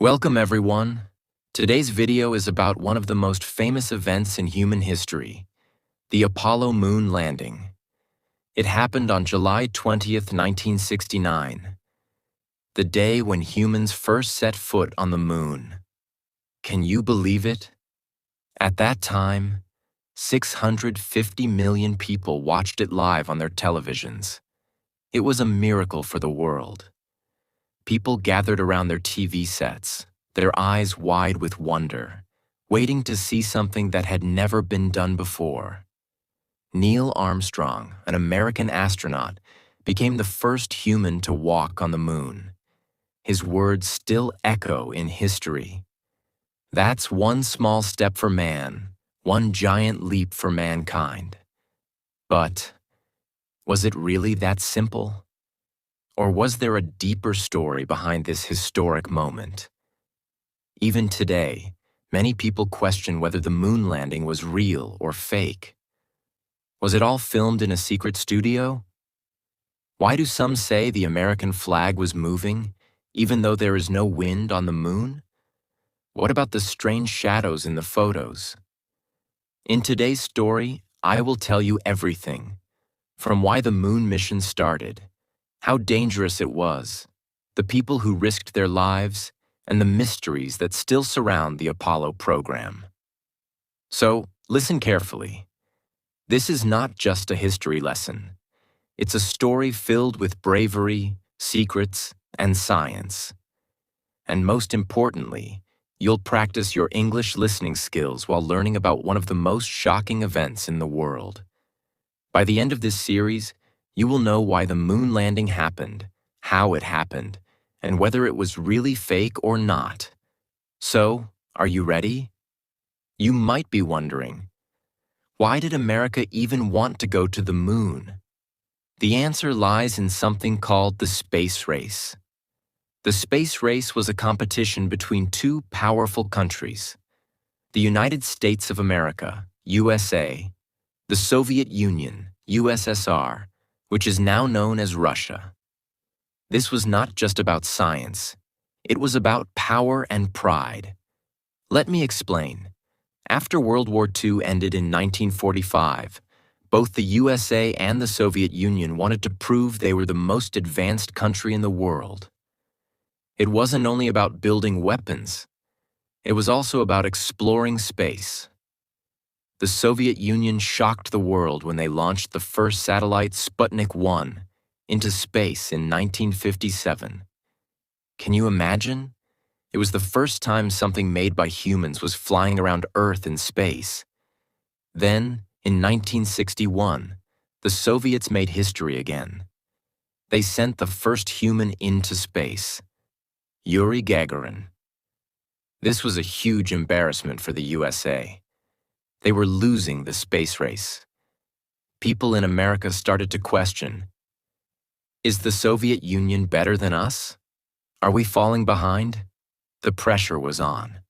Welcome everyone. Today's video is about one of the most famous events in human history, the Apollo moon landing. It happened on July 20th, 1969, the day when humans first set foot on the moon. Can you believe it? At that time, 650 million people watched it live on their televisions. It was a miracle for the world. People gathered around their TV sets, their eyes wide with wonder, waiting to see something that had never been done before. Neil Armstrong, an American astronaut, became the first human to walk on the moon. His words still echo in history. That's one small step for man, one giant leap for mankind. But was it really that simple? Or was there a deeper story behind this historic moment? Even today, many people question whether the moon landing was real or fake. Was it all filmed in a secret studio? Why do some say the American flag was moving, even though there is no wind on the moon? What about the strange shadows in the photos? In today's story, I will tell you everything, from why the moon mission started, how dangerous it was, the people who risked their lives, and the mysteries that still surround the Apollo program. So, listen carefully. This is not just a history lesson. It's a story filled with bravery, secrets, and science. And most importantly, you'll practice your English listening skills while learning about one of the most shocking events in the world. By the end of this series, you will know why the moon landing happened, how it happened, and whether it was really fake or not. So, are you ready? You might be wondering, why did America even want to go to the moon? The answer lies in something called the space race. The space race was a competition between two powerful countries, the United States of America, USA, the Soviet Union, USSR, which is now known as Russia. This was not just about science. It was about power and pride. Let me explain. After World War II ended in 1945, both the USA and the Soviet Union wanted to prove they were the most advanced country in the world. It wasn't only about building weapons. It was also about exploring space. The Soviet Union shocked the world when they launched the first satellite Sputnik 1 into space in 1957. Can you imagine? It was the first time something made by humans was flying around Earth in space. Then, in 1961, the Soviets made history again. They sent the first human into space, Yuri Gagarin. This was a huge embarrassment for the USA. They were losing the space race. People in America started to question, is the Soviet Union better than us? Are we falling behind? The pressure was on.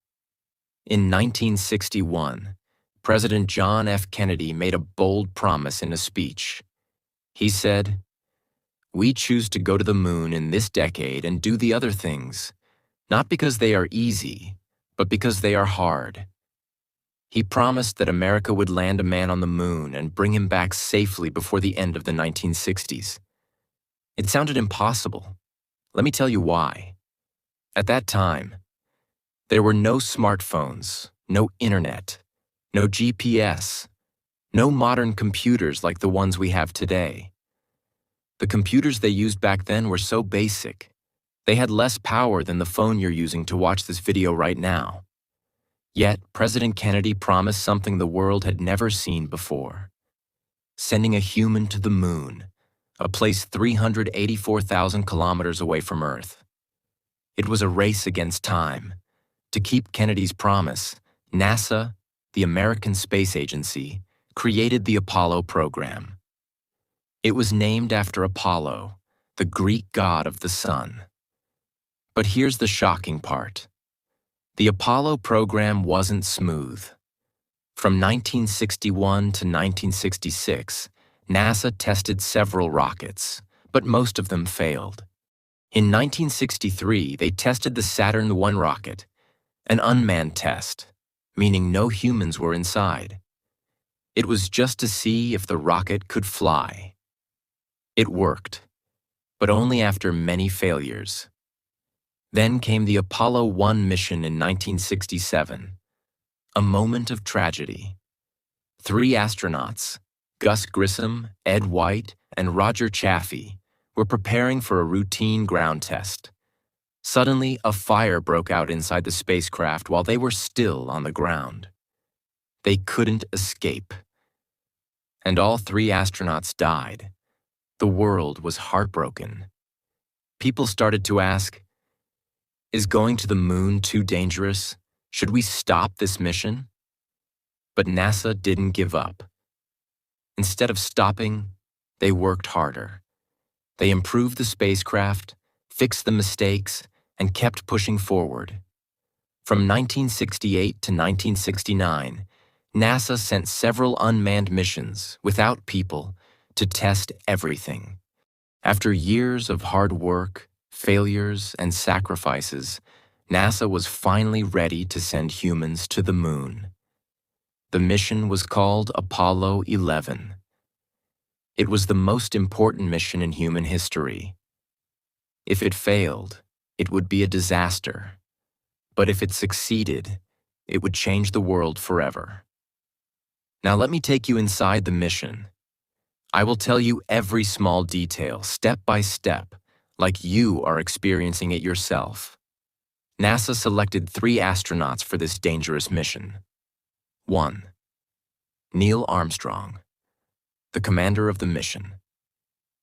In 1961, President John F. Kennedy made a bold promise in a speech. He said, "We choose to go to the moon in this decade and do the other things, not because they are easy, but because they are hard." He promised that America would land a man on the moon and bring him back safely before the end of the 1960s. It sounded impossible. Let me tell you why. At that time, there were no smartphones, no internet, no GPS, no modern computers like the ones we have today. The computers they used back then were so basic. They had less power than the phone you're using to watch this video right now. Yet, President Kennedy promised something the world had never seen before: sending a human to the moon, a place 384,000 kilometers away from Earth. It was a race against time. To keep Kennedy's promise, NASA, the American Space Agency, created the Apollo program. It was named after Apollo, the Greek god of the sun. But here's the shocking part. The Apollo program wasn't smooth. From 1961 to 1966, NASA tested several rockets, but most of them failed. In 1963, they tested the Saturn I rocket, an unmanned test, meaning no humans were inside. It was just to see if the rocket could fly. It worked, but only after many failures. Then came the Apollo 1 mission in 1967, a moment of tragedy. 3 astronauts, Gus Grissom, Ed White, and Roger Chaffee, were preparing for a routine ground test. Suddenly, a fire broke out inside the spacecraft while they were still on the ground. They couldn't escape. And all 3 astronauts died. The world was heartbroken. People started to ask, is going to the moon too dangerous? Should we stop this mission? But NASA didn't give up. Instead of stopping, they worked harder. They improved the spacecraft, fixed the mistakes, and kept pushing forward. From 1968 to 1969, NASA sent several unmanned missions without people to test everything. After years of hard work, failures, and sacrifices, NASA was finally ready to send humans to the moon. The mission was called Apollo 11. It was the most important mission in human history. If it failed, it would be a disaster. But if it succeeded, it would change the world forever. Now let me take you inside the mission. I will tell you every small detail, step by step, like you are experiencing it yourself. NASA selected 3 astronauts for this dangerous mission. 1. Neil Armstrong, the commander of the mission.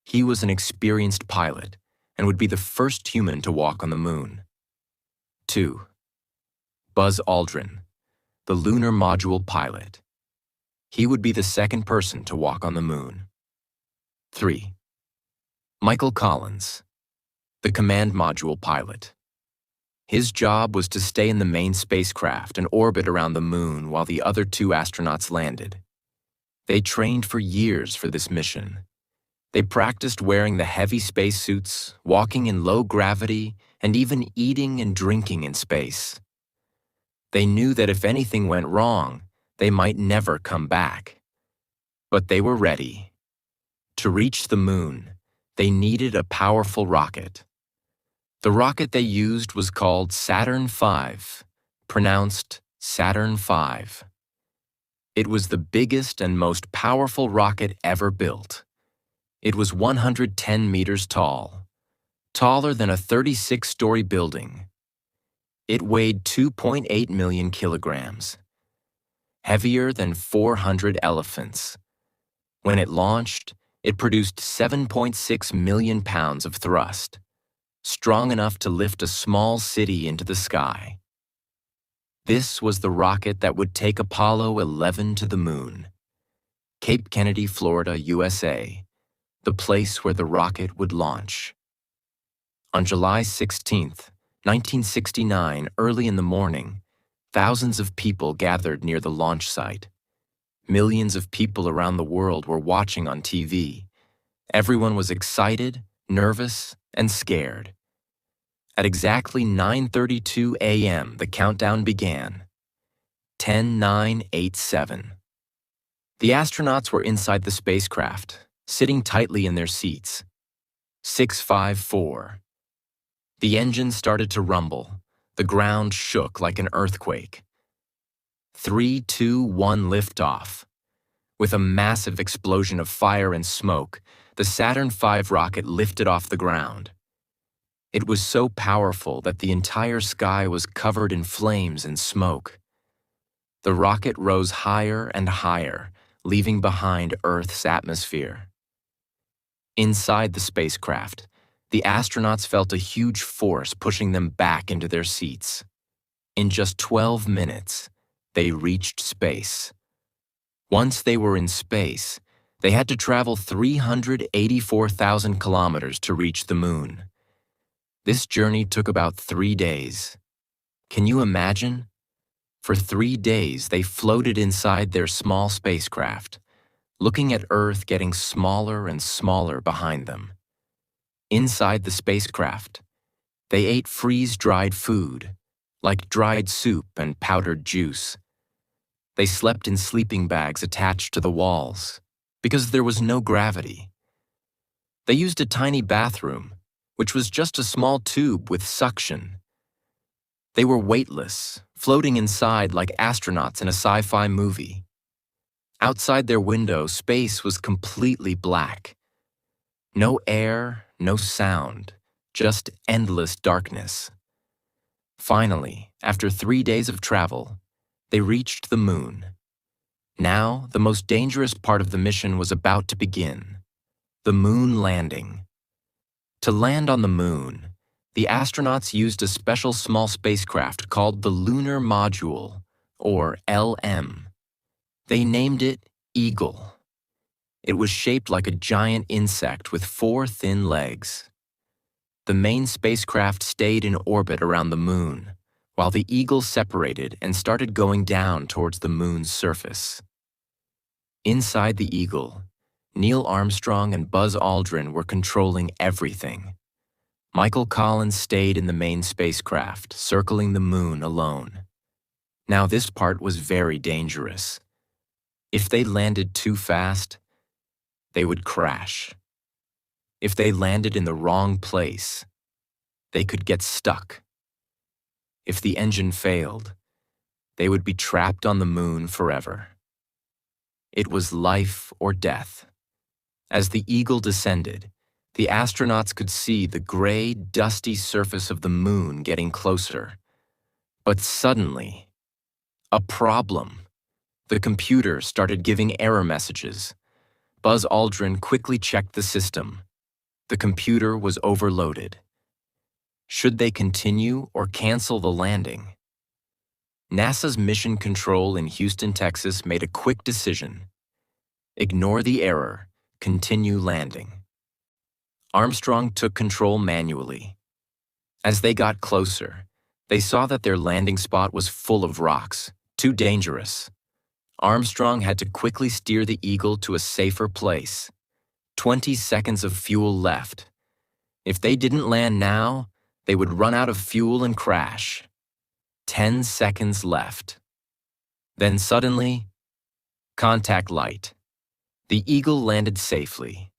He was an experienced pilot and would be the first human to walk on the moon. 2. Buzz Aldrin, the lunar module pilot. He would be the second person to walk on the moon. 3. Michael Collins, the command module pilot. His job was to stay in the main spacecraft and orbit around the moon while the other 2 astronauts landed. They trained for years for this mission. They practiced wearing the heavy spacesuits, walking in low gravity, and even eating and drinking in space. They knew that if anything went wrong, they might never come back. But they were ready. To reach the moon, they needed a powerful rocket. The rocket they used was called Saturn V, pronounced Saturn V. It was the biggest and most powerful rocket ever built. It was 110 meters tall, taller than a 36-story building. It weighed 2.8 million kilograms, heavier than 400 elephants. When it launched, it produced 7.6 million pounds of thrust, strong enough to lift a small city into the sky. This was the rocket that would take Apollo 11 to the moon. Cape Kennedy, Florida, USA, the place where the rocket would launch. On July 16, 1969, early in the morning, thousands of people gathered near the launch site. Millions of people around the world were watching on TV. Everyone was excited, nervous, and scared. At exactly 9:32 a.m., the countdown began. 10, 9, 8, 7. The astronauts were inside the spacecraft, sitting tightly in their seats. 6, 5, 4. The engine started to rumble. The ground shook like an earthquake. 3, 2, 1 liftoff. With a massive explosion of fire and smoke, the Saturn V rocket lifted off the ground. It was so powerful that the entire sky was covered in flames and smoke. The rocket rose higher and higher, leaving behind Earth's atmosphere. Inside the spacecraft, the astronauts felt a huge force pushing them back into their seats. In just 12 minutes, they reached space. Once they were in space, they had to travel 384,000 kilometers to reach the moon. This journey took about 3 days. Can you imagine? For 3 days, they floated inside their small spacecraft, looking at Earth getting smaller and smaller behind them. Inside the spacecraft, they ate freeze-dried food, like dried soup and powdered juice. They slept in sleeping bags attached to the walls, because there was no gravity. They used a tiny bathroom, which was just a small tube with suction. They were weightless, floating inside like astronauts in a sci-fi movie. Outside their window, space was completely black. No air, no sound, just endless darkness. Finally, after 3 days of travel, they reached the moon. Now, the most dangerous part of the mission was about to begin: the moon landing. To land on the moon, the astronauts used a special small spacecraft called the Lunar Module, or LM. They named it Eagle. It was shaped like a giant insect with 4 thin legs. The main spacecraft stayed in orbit around the moon, while the Eagle separated and started going down towards the moon's surface. Inside the Eagle, Neil Armstrong and Buzz Aldrin were controlling everything. Michael Collins stayed in the main spacecraft, circling the moon alone. Now this part was very dangerous. If they landed too fast, they would crash. If they landed in the wrong place, they could get stuck. If the engine failed, they would be trapped on the moon forever. It was life or death. As the Eagle descended, the astronauts could see the gray, dusty surface of the moon getting closer. But suddenly, a problem. The computer started giving error messages. Buzz Aldrin quickly checked the system. The computer was overloaded. Should they continue or cancel the landing? NASA's Mission Control in Houston, Texas made a quick decision. Ignore the error, continue landing. Armstrong took control manually. As they got closer, they saw that their landing spot was full of rocks, too dangerous. Armstrong had to quickly steer the Eagle to a safer place. 20 seconds of fuel left. If they didn't land now, they would run out of fuel and crash. 10 seconds left. Then suddenly, contact light. The Eagle landed safely.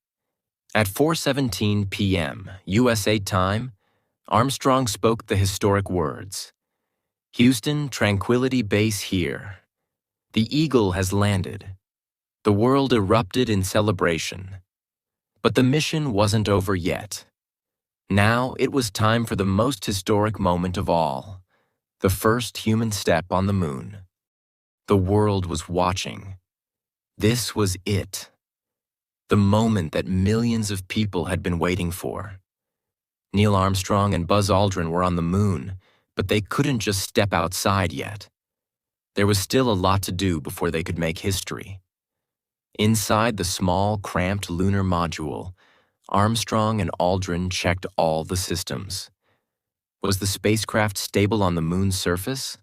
At 4:17 p.m. USA time, Armstrong spoke the historic words, "Houston, Tranquility Base here. The Eagle has landed." The world erupted in celebration. But the mission wasn't over yet. Now it was time for the most historic moment of all, the first human step on the moon. The world was watching. This was it. The moment that millions of people had been waiting for. Neil Armstrong and Buzz Aldrin were on the moon, but they couldn't just step outside yet. There was still a lot to do before they could make history. Inside the small, cramped lunar module, Armstrong and Aldrin checked all the systems. Was the spacecraft stable on the moon's surface?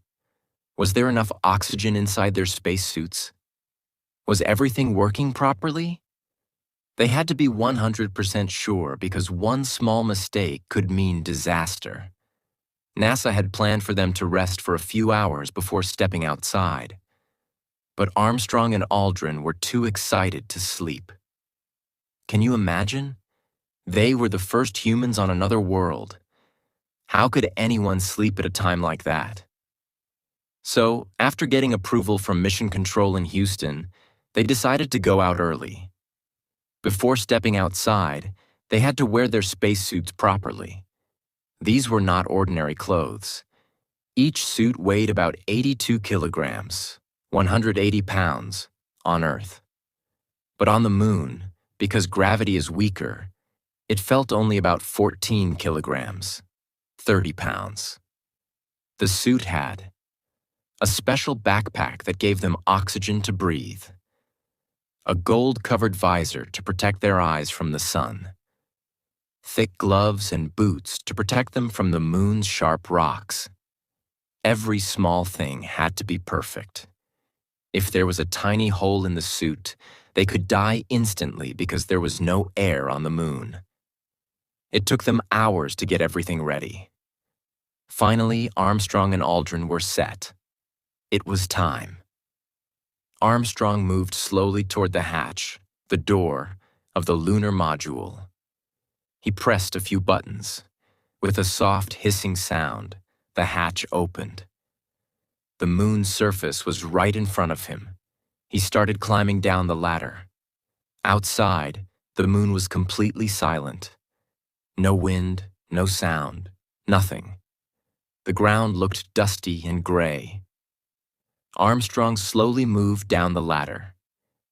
Was there enough oxygen inside their spacesuits? Was everything working properly? They had to be 100% sure because one small mistake could mean disaster. NASA had planned for them to rest for a few hours before stepping outside. But Armstrong and Aldrin were too excited to sleep. Can you imagine? They were the first humans on another world. How could anyone sleep at a time like that? So, after getting approval from Mission Control in Houston, they decided to go out early. Before stepping outside, they had to wear their spacesuits properly. These were not ordinary clothes. Each suit weighed about 82 kilograms, 180 pounds, on Earth. But on the moon, because gravity is weaker, it felt only about 14 kilograms, 30 pounds. The suit had a special backpack that gave them oxygen to breathe, a gold-covered visor to protect their eyes from the sun, thick gloves and boots to protect them from the moon's sharp rocks. Every small thing had to be perfect. If there was a tiny hole in the suit, they could die instantly because there was no air on the moon. It took them hours to get everything ready. Finally, Armstrong and Aldrin were set. It was time. Armstrong moved slowly toward the hatch, the door, of the lunar module. He pressed a few buttons. With a soft hissing sound, the hatch opened. The moon's surface was right in front of him. He started climbing down the ladder. Outside, the moon was completely silent. No wind, no sound, nothing. The ground looked dusty and gray. Armstrong slowly moved down the ladder.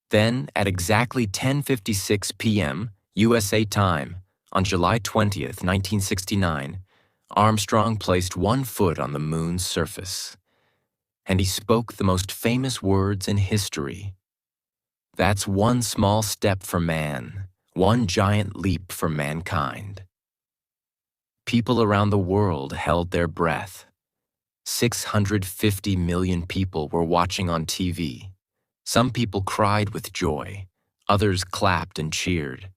Then, at exactly 10:56 p.m. USA time, on July 20th, 1969, Armstrong placed one foot on the moon's surface. And he spoke the most famous words in history. That's one small step for man, one giant leap for mankind. People around the world held their breath. 650 million people were watching on TV. Some people cried with joy, others clapped and cheered.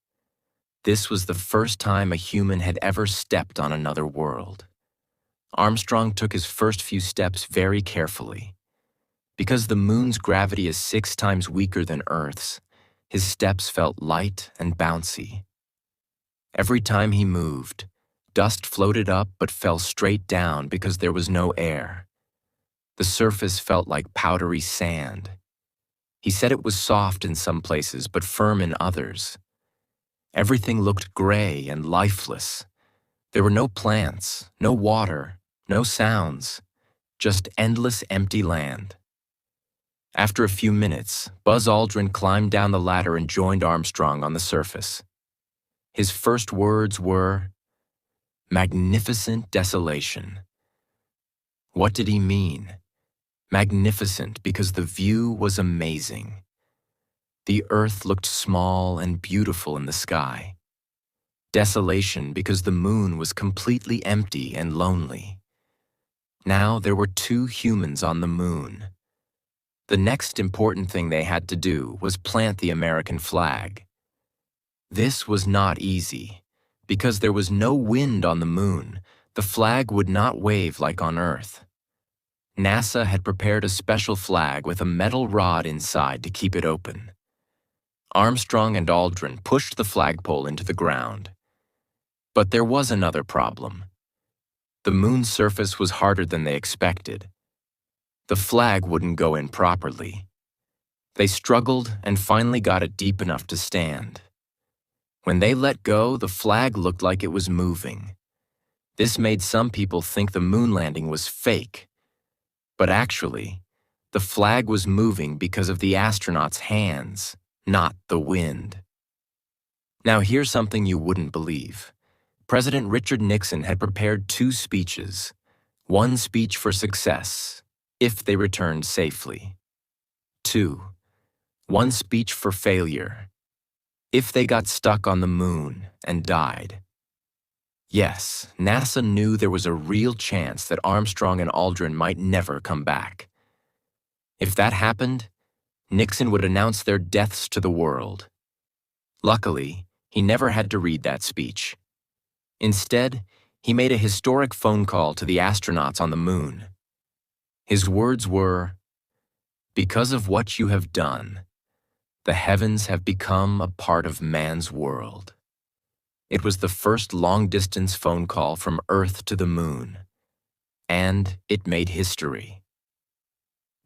This was the first time a human had ever stepped on another world. Armstrong took his first few steps very carefully. Because the moon's gravity is 6 times weaker than Earth's, his steps felt light and bouncy. Every time he moved, dust floated up but fell straight down because there was no air. The surface felt like powdery sand. He said it was soft in some places but firm in others. Everything looked gray and lifeless. There were no plants, no water, no sounds, just endless empty land. After a few minutes, Buzz Aldrin climbed down the ladder and joined Armstrong on the surface. His first words were, "Magnificent desolation." What did he mean? Magnificent because the view was amazing. The Earth looked small and beautiful in the sky. Desolation because the moon was completely empty and lonely. Now there were 2 humans on the moon. The next important thing they had to do was plant the American flag. This was not easy. Because there was no wind on the moon, the flag would not wave like on Earth. NASA had prepared a special flag with a metal rod inside to keep it open. Armstrong and Aldrin pushed the flagpole into the ground. But there was another problem. The moon's surface was harder than they expected. The flag wouldn't go in properly. They struggled and finally got it deep enough to stand. When they let go, the flag looked like it was moving. This made some people think the moon landing was fake. But actually, the flag was moving because of the astronauts' hands, not the wind. Now here's something you wouldn't believe. President Richard Nixon had prepared 2 speeches. One speech for success, if they returned safely. 2. One speech for failure, if they got stuck on the moon and died. Yes, NASA knew there was a real chance that Armstrong and Aldrin might never come back. If that happened, Nixon would announce their deaths to the world. Luckily, he never had to read that speech. Instead, he made a historic phone call to the astronauts on the moon. His words were, "Because of what you have done, the heavens have become a part of man's world." It was the first long-distance phone call from Earth to the moon, and it made history.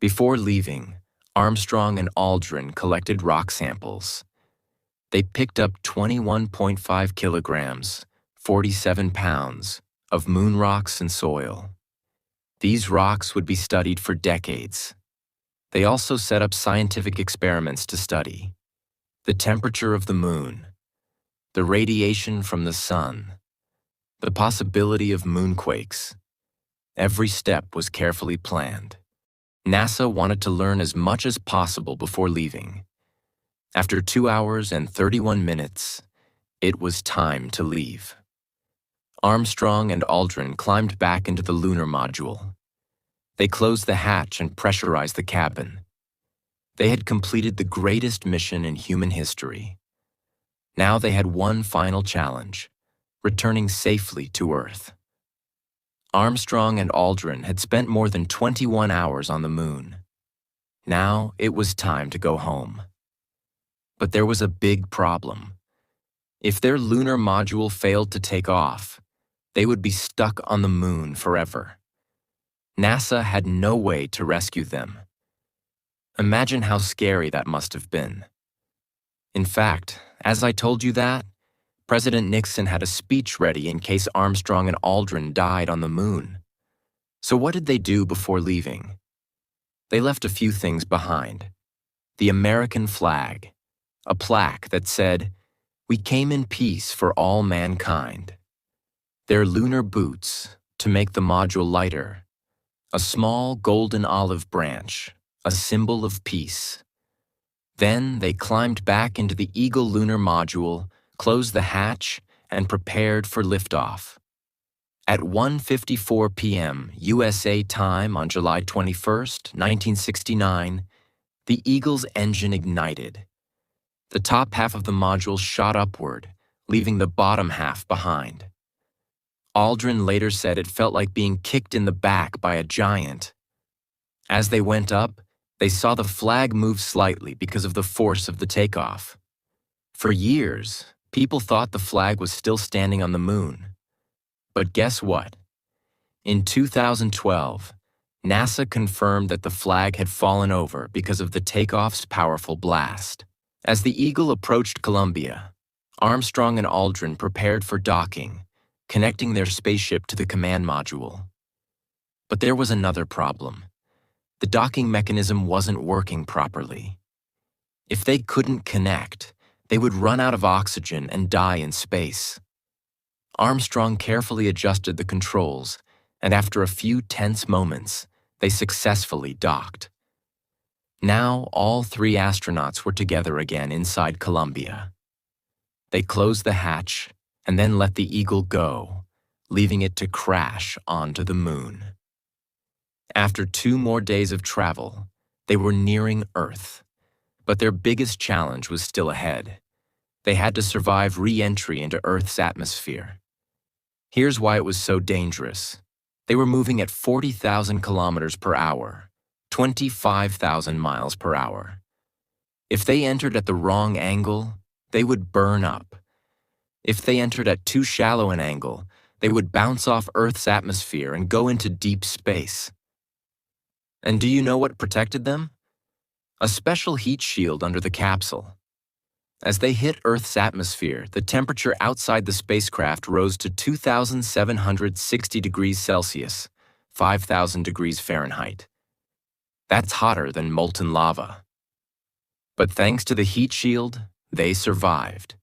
Before leaving, Armstrong and Aldrin collected rock samples. They picked up 21.5 kilograms, 47 pounds, of moon rocks and soil. These rocks would be studied for decades. They also set up scientific experiments to study the temperature of the moon, the radiation from the sun, the possibility of moonquakes. Every step was carefully planned. NASA wanted to learn as much as possible before leaving. After 2 hours and 31 minutes, it was time to leave. Armstrong and Aldrin climbed back into the lunar module. They closed the hatch and pressurized the cabin. They had completed the greatest mission in human history. Now they had one final challenge: returning safely to Earth. Armstrong and Aldrin had spent more than 21 hours on the moon. Now it was time to go home. But there was a big problem. If their lunar module failed to take off, they would be stuck on the moon forever. NASA had no way to rescue them. Imagine how scary that must have been. In fact, as I told you that, President Nixon had a speech ready in case Armstrong and Aldrin died on the moon. So what did they do before leaving? They left a few things behind. The American flag, a plaque that said, "We came in peace for all mankind." Their lunar boots, to make the module lighter. A small golden olive branch, a symbol of peace. Then they climbed back into the Eagle lunar module, closed the hatch, and prepared for liftoff. At 1:54 p.m. USA time on July 21st, 1969, the Eagle's engine ignited. The top half of the module shot upward, leaving the bottom half behind. Aldrin later said it felt like being kicked in the back by a giant. As they went up, they saw the flag move slightly because of the force of the takeoff. For years, people thought the flag was still standing on the moon. But guess what? In 2012, NASA confirmed that the flag had fallen over because of the takeoff's powerful blast. As the Eagle approached Columbia, Armstrong and Aldrin prepared for docking, connecting their spaceship to the command module. But there was another problem. The docking mechanism wasn't working properly. If they couldn't connect, they would run out of oxygen and die in space. Armstrong carefully adjusted the controls, and after a few tense moments, they successfully docked. Now all three astronauts were together again inside Columbia. They closed the hatch and then let the Eagle go, leaving it to crash onto the moon. After 2 more days of travel, they were nearing Earth. But their biggest challenge was still ahead. They had to survive re-entry into Earth's atmosphere. Here's why it was so dangerous. They were moving at 40,000 kilometers per hour, 25,000 miles per hour. If they entered at the wrong angle, they would burn up. If they entered at too shallow an angle, they would bounce off Earth's atmosphere and go into deep space. And do you know what protected them? A special heat shield under the capsule. As they hit Earth's atmosphere, the temperature outside the spacecraft rose to 2,760 degrees Celsius, 5,000 degrees Fahrenheit. That's hotter than molten lava. But thanks to the heat shield, they survived.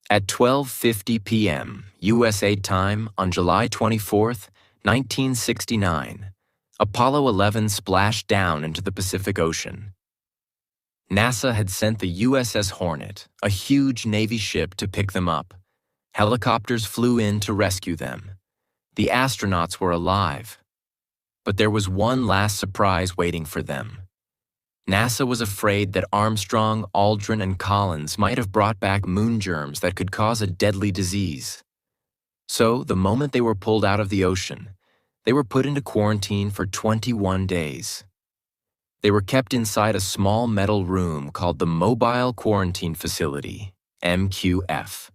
At 12:50 p.m. USA time on July 24th, 1969, Apollo 11 splashed down into the Pacific Ocean. NASA had sent the USS Hornet, a huge Navy ship, to pick them up. Helicopters flew in to rescue them. The astronauts were alive. But there was one last surprise waiting for them. NASA was afraid that Armstrong, Aldrin, and Collins might have brought back moon germs that could cause a deadly disease. So, the moment they were pulled out of the ocean, they were put into quarantine for 21 days. They were kept inside a small metal room called the Mobile Quarantine Facility, MQF.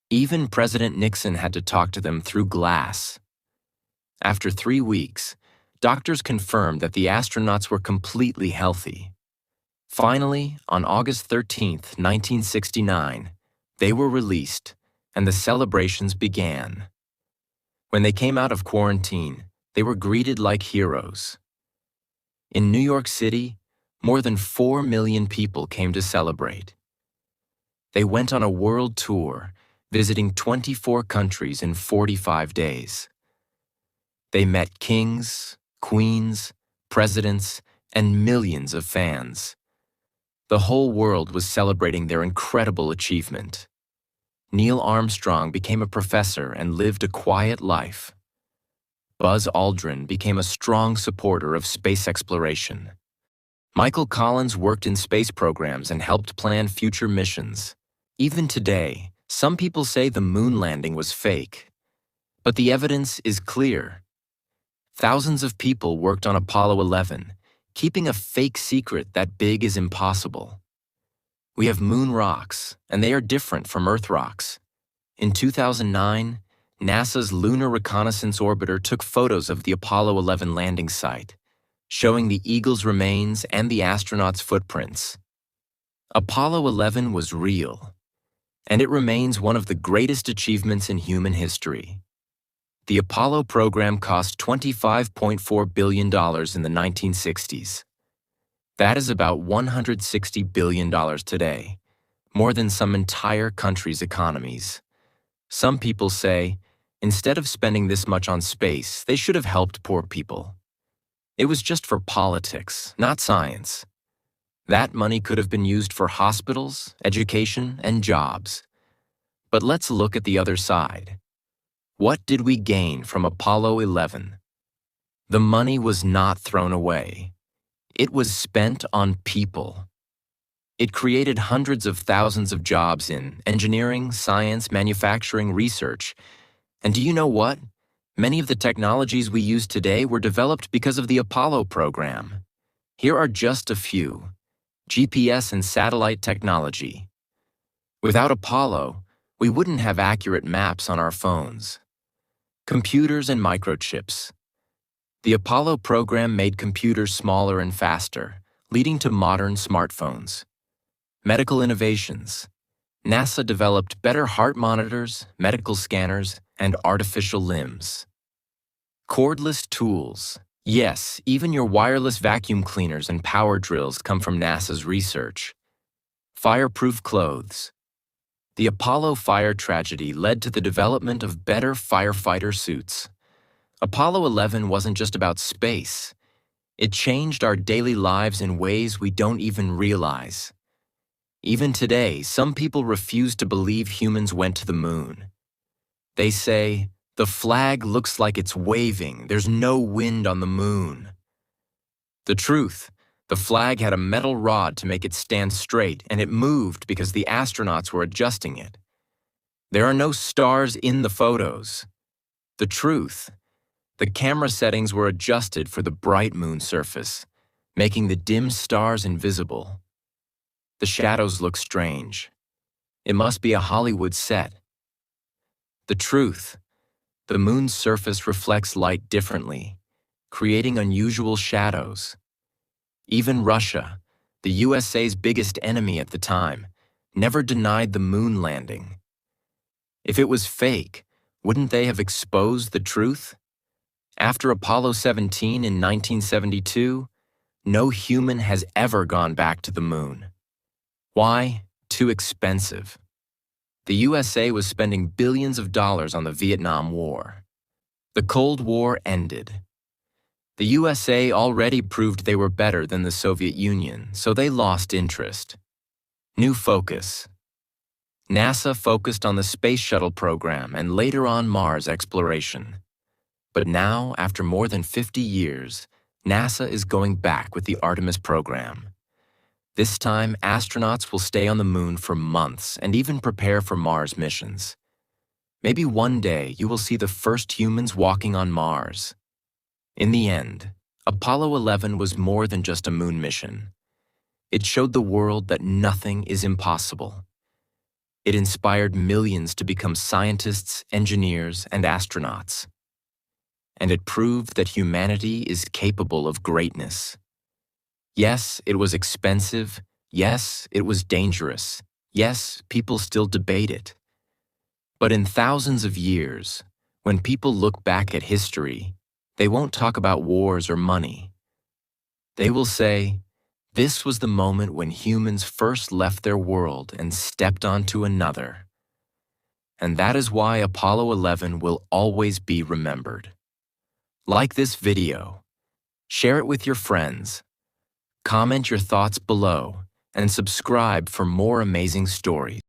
Even President Nixon had to talk to them through glass. After 3 weeks, doctors confirmed that the astronauts were completely healthy. Finally, on August 13, 1969, they were released, and the celebrations began. When they came out of quarantine, they were greeted like heroes. In New York City, more than 4 million people came to celebrate. They went on a world tour, visiting 24 countries in 45 days. They met kings, queens, presidents, and millions of fans. The whole world was celebrating their incredible achievement. Neil Armstrong became a professor and lived a quiet life. Buzz Aldrin became a strong supporter of space exploration. Michael Collins worked in space programs and helped plan future missions. Even today, Some people say the moon landing was fake, but the evidence is clear. Thousands of people worked on Apollo 11, keeping a fake secret that big is impossible. We have moon rocks, and they are different from Earth rocks. In 2009, NASA's Lunar Reconnaissance Orbiter took photos of the Apollo 11 landing site, showing the Eagle's remains and the astronauts' footprints. Apollo 11 was real, and it remains one of the greatest achievements in human history. The Apollo program cost $25.4 billion in the 1960s. That is about $160 billion today, more than some entire country's economies. Some people say, instead of spending this much on space, they should have helped poor people. It was just for politics, not science. That money could have been used for hospitals, education, and jobs. But let's look at the other side. What did we gain from Apollo 11? The money was not thrown away. It was spent on people. It created hundreds of thousands of jobs in engineering, science, manufacturing, research. And do you know what? Many of the technologies we use today were developed because of the Apollo program. Here are just a few. GPS and satellite technology. Without Apollo, we wouldn't have accurate maps on our phones. Computers and microchips. The Apollo program made computers smaller and faster, leading to modern smartphones. Medical innovations. NASA developed better heart monitors, medical scanners, and artificial limbs. Cordless tools. Yes, even your wireless vacuum cleaners and power drills come from NASA's research. Fireproof clothes. The Apollo fire tragedy led to the development of better firefighter suits. Apollo 11 wasn't just about space. It changed our daily lives in ways we don't even realize. Even today, some people refuse to believe humans went to the moon. They say, the flag looks like it's waving, there's no wind on the moon. The truth, the flag had a metal rod to make it stand straight, and it moved because the astronauts were adjusting it. There are no stars in the photos. The truth, the camera settings were adjusted for the bright moon surface, making the dim stars invisible. The shadows look strange. It must be a Hollywood set. The truth, the moon's surface reflects light differently, creating unusual shadows. Even Russia, the USA's biggest enemy at the time, never denied the moon landing. If it was fake, wouldn't they have exposed the truth? After Apollo 17 in 1972, no human has ever gone back to the moon. Why? Too expensive. The USA was spending billions of dollars on the Vietnam War. The Cold War ended. The USA already proved they were better than the Soviet Union, so they lost interest. New focus. NASA focused on the Space Shuttle program and later on Mars exploration. But now, after more than 50 years, NASA is going back with the Artemis program. This time, astronauts will stay on the moon for months and even prepare for Mars missions. Maybe one day you will see the first humans walking on Mars. In the end, Apollo 11 was more than just a moon mission. It showed the world that nothing is impossible. It inspired millions to become scientists, engineers, and astronauts. And it proved that humanity is capable of greatness. Yes, it was expensive. Yes, it was dangerous. Yes, people still debate it. But in thousands of years, when people look back at history, they won't talk about wars or money. They will say, this was the moment when humans first left their world and stepped onto another. And that is why Apollo 11 will always be remembered. Like this video, share it with your friends, comment your thoughts below, and subscribe for more amazing stories.